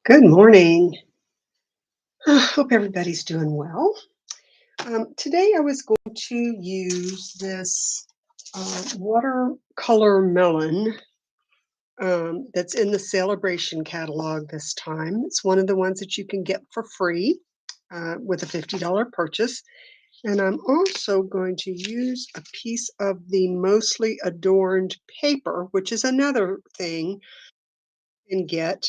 Good morning. Hope everybody's doing well. Today I was going to use this watercolor melon that's in the Celebration catalog this time. It's one of the ones that you can get for free with a $50 purchase. And I'm also going to use a piece of the mostly adorned paper, which is another thing you can get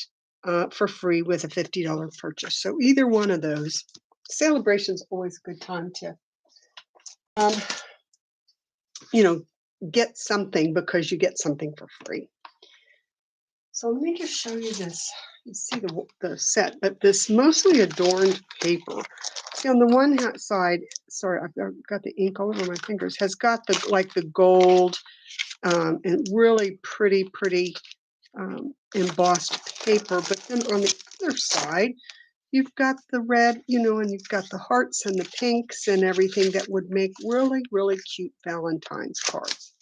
for free with a $50 purchase. So either one of those. Celebration's always a good time to, um, you know, get something because you get something for free. So let me just show you this. You see the set, but this mostly adorned paper. See on the one side, sorry, I've got the ink all over my fingers, has got the gold and really pretty embossed paper. But then on the other side, you've got the red, and you've got the hearts and the pinks and everything that would make really cute Valentine's cards.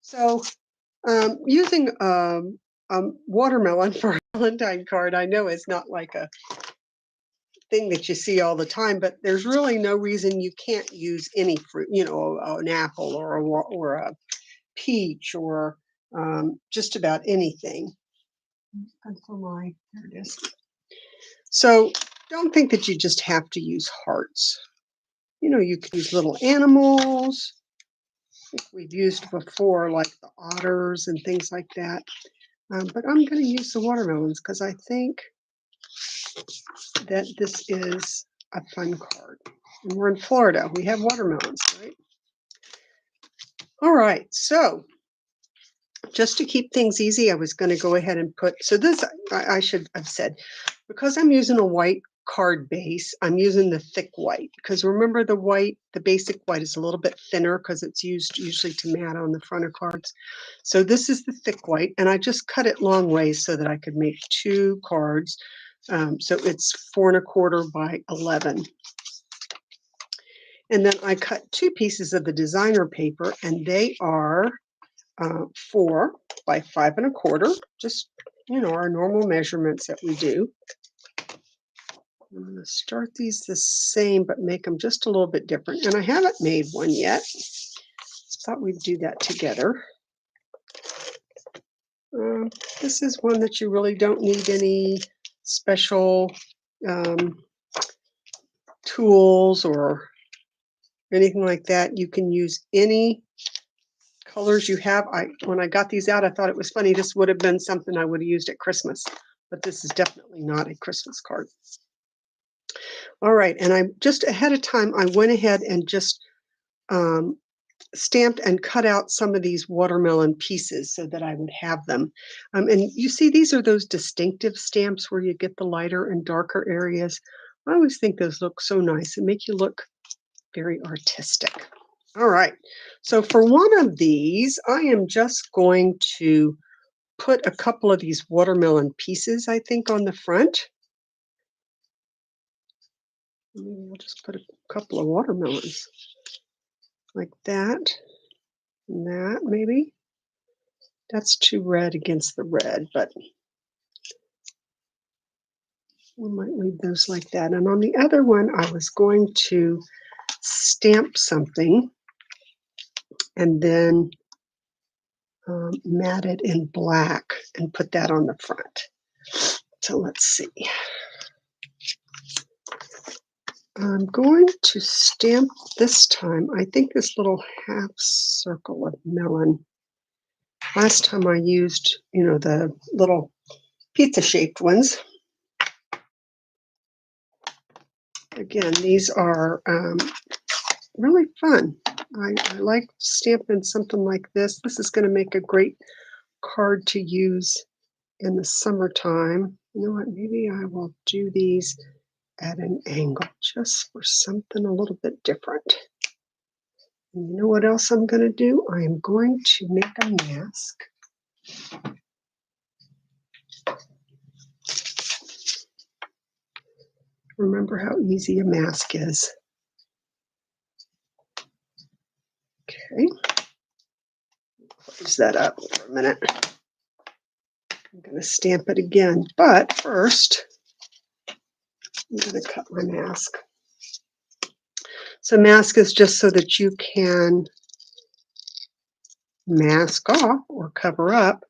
So using a watermelon for a Valentine card, I know is not like a thing that you see all the time, but there's really no reason you can't use any fruit, an apple or a peach or just about anything. There it is. So don't think that you just have to use hearts. You can use little animals. I think we've used before, like the otters and things like that. But I'm going to use the watermelons because I think that this is a fun card. And we're in Florida. We have watermelons, right? All right. So just to keep things easy, I was going to go ahead and so this, I should have said, because I'm using a white card base, I'm using the thick white, because remember the basic white is a little bit thinner because it's used usually to mat on the front of cards. So this is the thick white, and I just cut it long ways so that I could make two cards. So it's 4¼ by 11. And then I cut two pieces of the designer paper, and they are 4 by 5¼ just our normal measurements that we do. I'm going to start these the same but make them just a little bit different, and I haven't made one yet. Thought we'd do that together. This is one that you really don't need any special tools or anything like that. You can use any colors you have. When I got these out, I thought it was funny. This would have been something I would have used at Christmas, but this is definitely not a Christmas card. All right, and I just ahead of time, I went ahead and just stamped and cut out some of these watermelon pieces so that I would have them. And you see, these are those distinctive stamps where you get the lighter and darker areas. I always think those look so nice and make you look very artistic. All right, so for one of these, I am just going to put a couple of these watermelon pieces, I think, on the front. Maybe I'll just put a couple of watermelons like that and that, maybe. That's too red against the red, but we might leave those like that. And on the other one, I was going to stamp something and then mat it in black and put that on the front. So let's see. I'm going to stamp this time, I think, this little half circle of melon. Last time I used, the little pizza-shaped ones. Again, these are really fun. I like stamping something like this. This is going to make a great card to use in the summertime. You know what? Maybe I will do these at an angle just for something a little bit different. And you know what else I'm going to do? I am going to make a mask. Remember how easy a mask is. Okay. Close that up for a minute. I'm going to stamp it again, but first I'm going to cut my mask. So mask is just so that you can mask off or cover up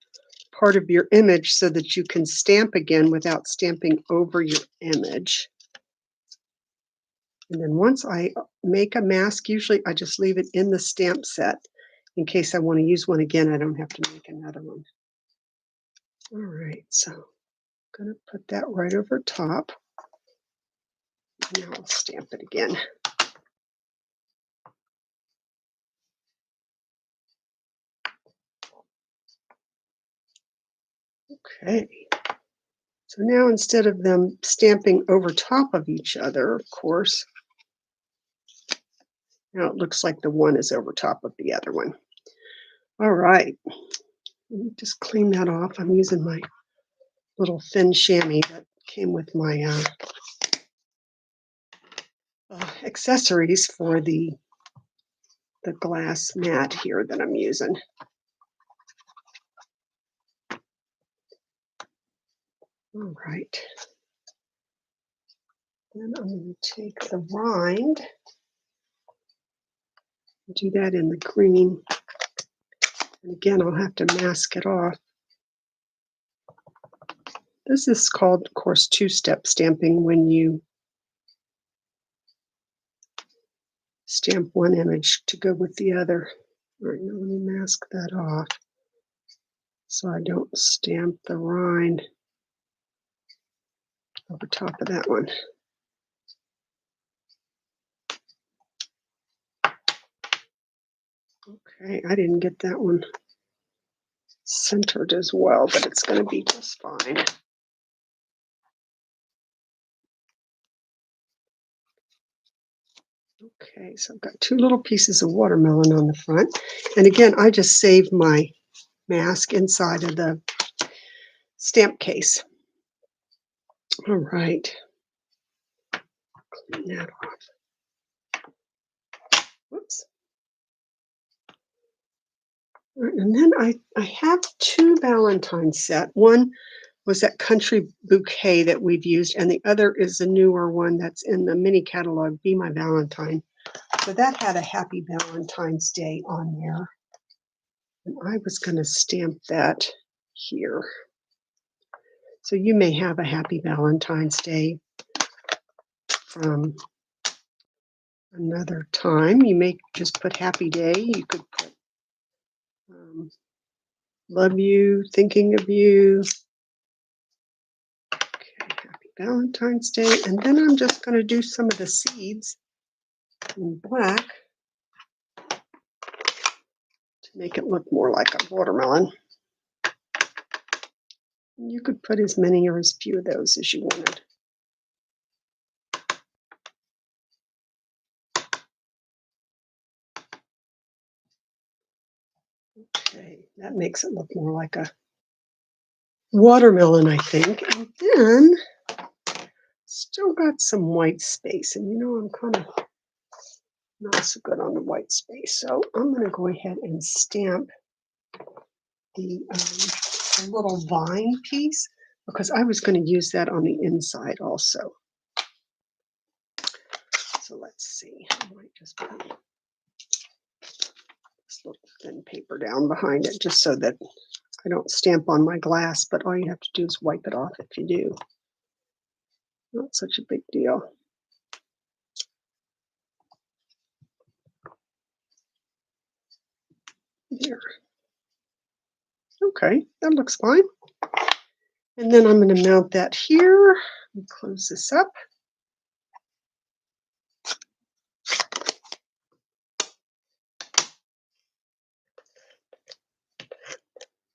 part of your image so that you can stamp again without stamping over your image. And then once I make a mask, usually I just leave it in the stamp set. In case I want to use one again, I don't have to make another one. All right, so I'm going to put that right over top. Now I'll stamp it again. Okay. So now instead of them stamping over top of each other, of course, now it looks like the one is over top of the other one. All right. Let me just clean that off. I'm using my little thin chamois that came with my accessories for the glass mat here that I'm using. All right. Then I'm going to take the rind, do that in the green. And again, I'll have to mask it off. This is called, of course, two-step stamping when you stamp one image to go with the other. All right, now let me mask that off so I don't stamp the rind over top of that one. Okay, I didn't get that one centered as well, but it's going to be just fine. Okay, so I've got two little pieces of watermelon on the front. And again, I just saved my mask inside of the stamp case. All right. Clean that off. Whoops. All right, and then I have two Valentines set. One was that country bouquet that we've used, and the other is a newer one that's in the mini catalog, Be My Valentine. So that had a Happy Valentine's Day on there. And I was going to stamp that here. So you may have a Happy Valentine's Day from another time. You may just put Happy Day. You could put Love You, Thinking of You. Okay, Happy Valentine's Day. And then I'm just going to do some of the seeds in black to make it look more like a watermelon. You could put as many or as few of those as you wanted. Okay, that makes it look more like a watermelon, I think. And then still got some white space. And you know, I'm kind of not so good on the white space. So I'm going to go ahead and stamp the little vine piece because I was going to use that on the inside also. So let's see. I might just put this little thin paper down behind it just so that I don't stamp on my glass, but all you have to do is wipe it off if you do. Not such a big deal. There. Okay, that looks fine. And then I'm going to mount that here and close this up.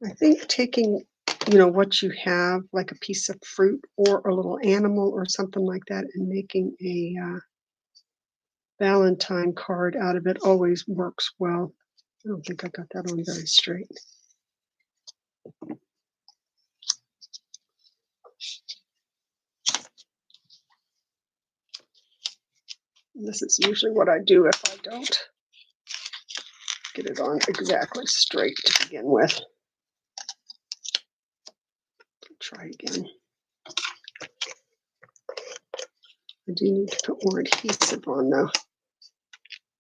I think taking, what you have, like a piece of fruit or a little animal or something like that, and making a Valentine card out of it always works well. I don't think I got that on very straight. This is usually what I do if I don't get it on exactly straight to begin with. try again. I do need to put more adhesive on though.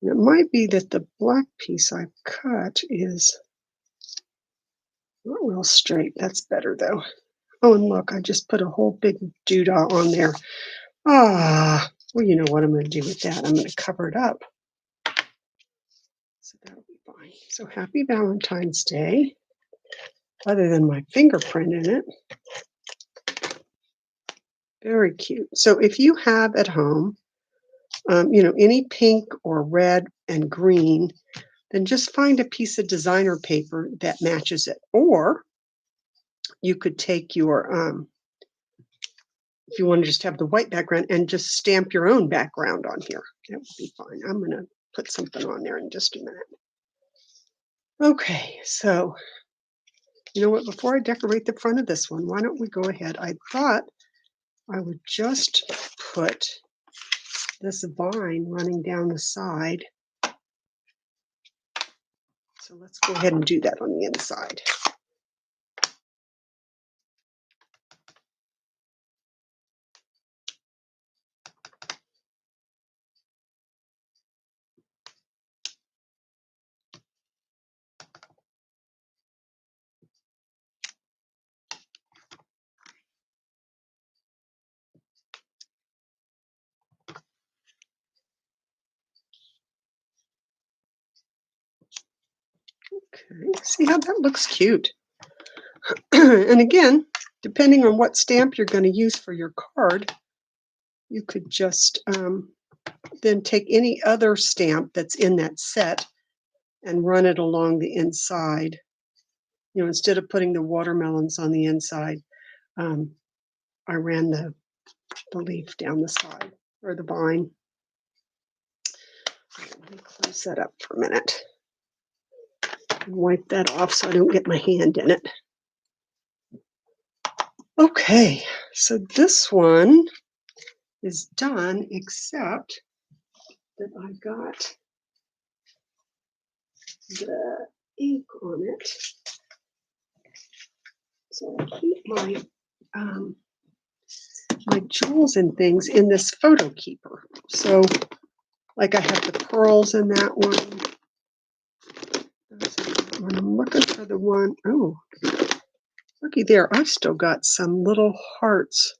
And it might be that the black piece I cut is not real straight. That's better though. Oh, and look, I just put a whole big doodah on there. Ah, well, you know what I'm going to do with that. I'm going to cover it up. So that'll be fine. So happy Valentine's Day, other than my fingerprint in it. Very cute. So if you have at home, any pink or red and green, then just find a piece of designer paper that matches it. Or you could take your, if you want to just have the white background and just stamp your own background on here. That would be fine. I'm going to put something on there in just a minute. Okay, so you know what? Before I decorate the front of this one, why don't we go ahead? I thought I would just put this vine running down the side. So let's go ahead and do that on the inside. Okay, see how that looks cute. And again, depending on what stamp you're going to use for your card, you could just then take any other stamp that's in that set and run it along the inside. Instead of putting the watermelons on the inside, I ran the leaf down the side, or the vine. Let me close that up for a minute. Wipe that off so I don't get my hand in it. Okay, so this one is done, except that I got the ink on it. So I keep my my jewels and things in this photo keeper. So like I have the pearls in that one. When I'm looking for the one, oh, looky there, I've still got some little hearts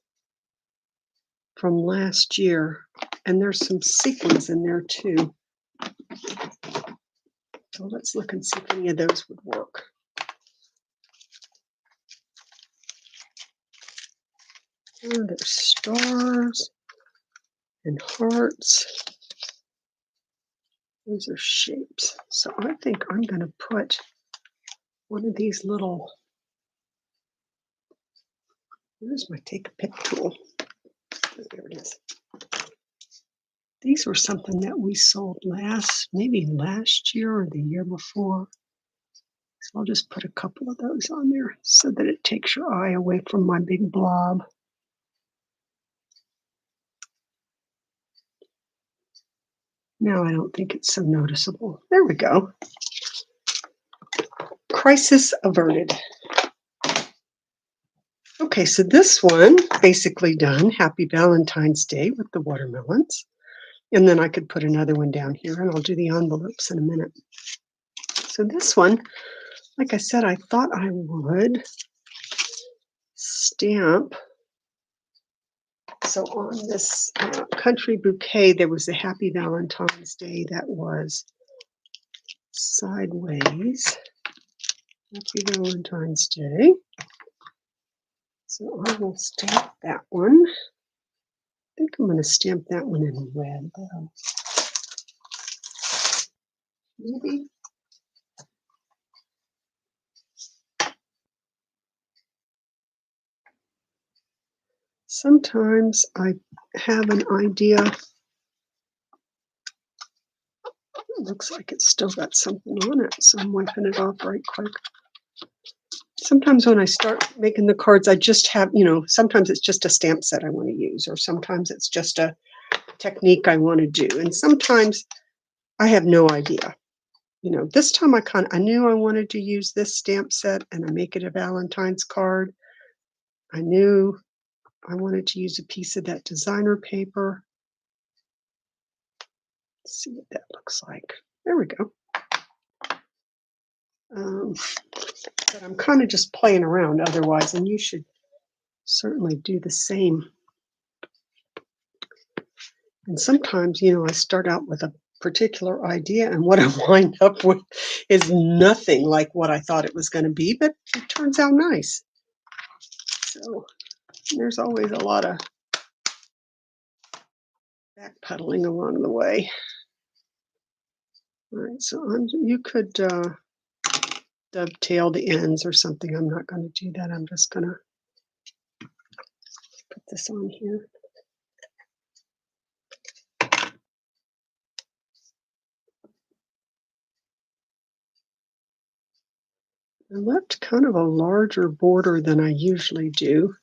from last year. And there's some sequins in there too. So let's look and see if any of those would work. Oh, there's stars and hearts. Those are shapes. So I think I'm going to put one of these little, where's my take a pic tool? Oh, there it is. These were something that we sold maybe last year or the year before. So I'll just put a couple of those on there so that it takes your eye away from my big blob. Now I don't think it's so noticeable. There we go. Crisis averted. Okay, so this one basically done. Happy Valentine's Day with the watermelons. And then I could put another one down here, and I'll do the envelopes in a minute. So this one, like I said, I thought I would stamp. So on this country bouquet, there was a Happy Valentine's Day that was sideways. Happy Valentine's Day. So I will stamp that one. I think I'm going to stamp that one in red, though. Maybe. Sometimes I have an idea. It looks like it's still got something on it, so I'm wiping it off right quick. Sometimes when I start making the cards, I just have, sometimes it's just a stamp set I want to use, or sometimes it's just a technique I want to do. And sometimes I have no idea. This time I knew I wanted to use this stamp set and I make it a Valentine's card. I knew I wanted to use a piece of that designer paper. Let's see what that looks like. There we go. But I'm kind of just playing around otherwise, and you should certainly do the same. And sometimes, I start out with a particular idea, and what I wind up with is nothing like what I thought it was going to be, but it turns out nice. So there's always a lot of backpedaling along the way. All right, so you could dovetail the ends or something. I'm not going to do that. I'm just going to put this on here. I left kind of a larger border than I usually do,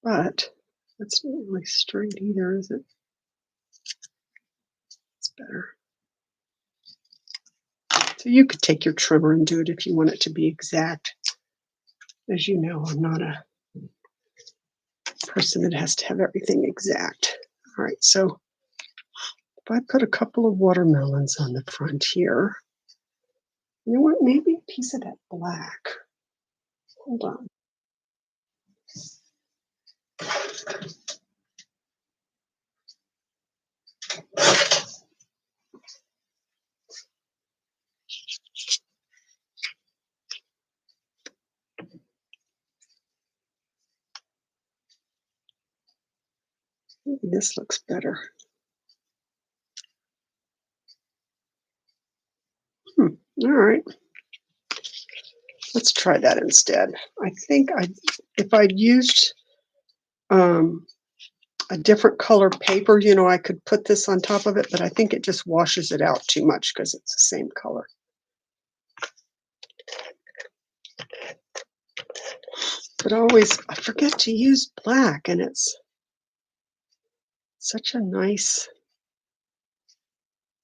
but that's not really straight either, is it? It's better. So you could take your trimmer and do it if you want it to be exact. As you know, I'm not a person that has to have everything exact. All right, so if I put a couple of watermelons on the front here, you know what, maybe a piece of that black. Hold on. Maybe this looks better. All right. Let's try that instead. I think if I'd used a different color paper, I could put this on top of it, but I think it just washes it out too much because it's the same color. But I forget to use black, and it's such a nice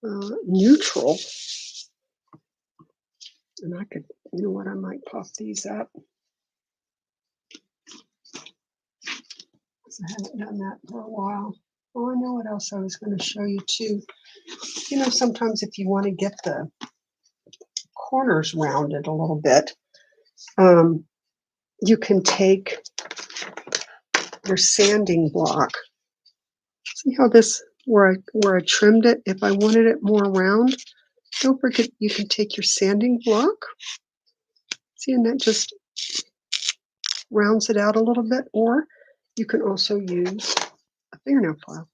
neutral. And I could, you know what, I might pop these up. I haven't done that for a while. Oh, I know what else I was going to show you too. Sometimes if you want to get the corners rounded a little bit, you can take your sanding block. See how this, where I trimmed it, if I wanted it more round, don't forget you can take your sanding block. See, and that just rounds it out a little bit, or you can also use a fingernail file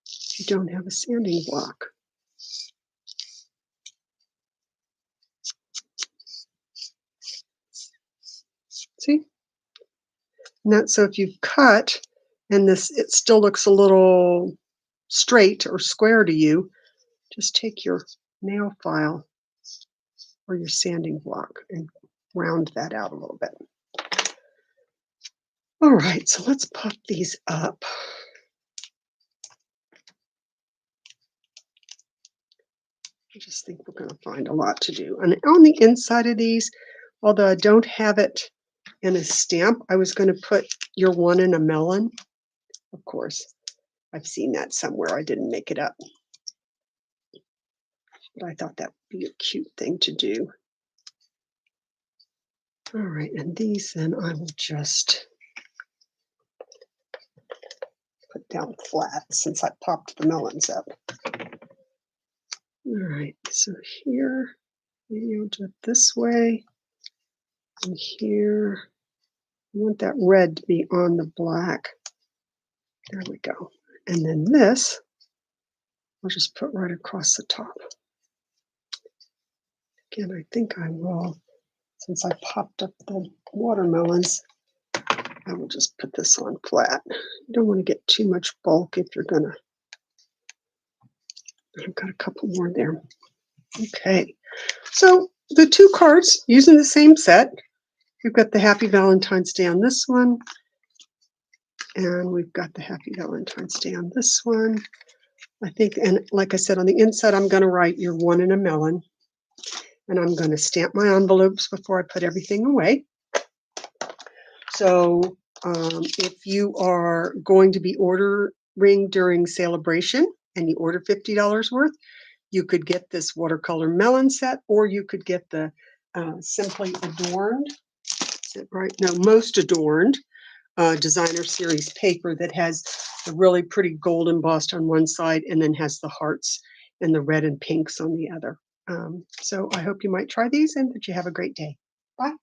if you don't have a sanding block. See? And that's so if you've cut and it still looks a little straight or square to you, just take your nail file or your sanding block and round that out a little bit. All right, so let's pop these up. I just think we're going to find a lot to do. And on the inside of these, although I don't have it in a stamp, I was going to put "You're one in a melon." Of course, I've seen that somewhere. I didn't make it up. But I thought that would be a cute thing to do. All right, and these then I will just put down flat since I popped the melons up. All right, so here, maybe I'll do it this way. And here, I want that red to be on the black. There we go. And then this, I'll just put right across the top. Again, I think I will, since I popped up the watermelons, I will just put this on flat. You don't want to get too much bulk if you're gonna. I've got a couple more there. Okay, so the two cards using the same set. We've got the Happy Valentine's Day on this one, and we've got the Happy Valentine's Day on this one. I think, and like I said, on the inside, I'm going to write "You're one in a melon," and I'm going to stamp my envelopes before I put everything away. So if you are going to be ordering during Celebration and you order $50 worth, you could get this watercolor melon set, or you could get the Simply Adorned, is it right? No, Most Adorned designer series paper that has the really pretty gold embossed on one side and then has the hearts and the red and pinks on the other. So I hope you might try these and that you have a great day. Bye.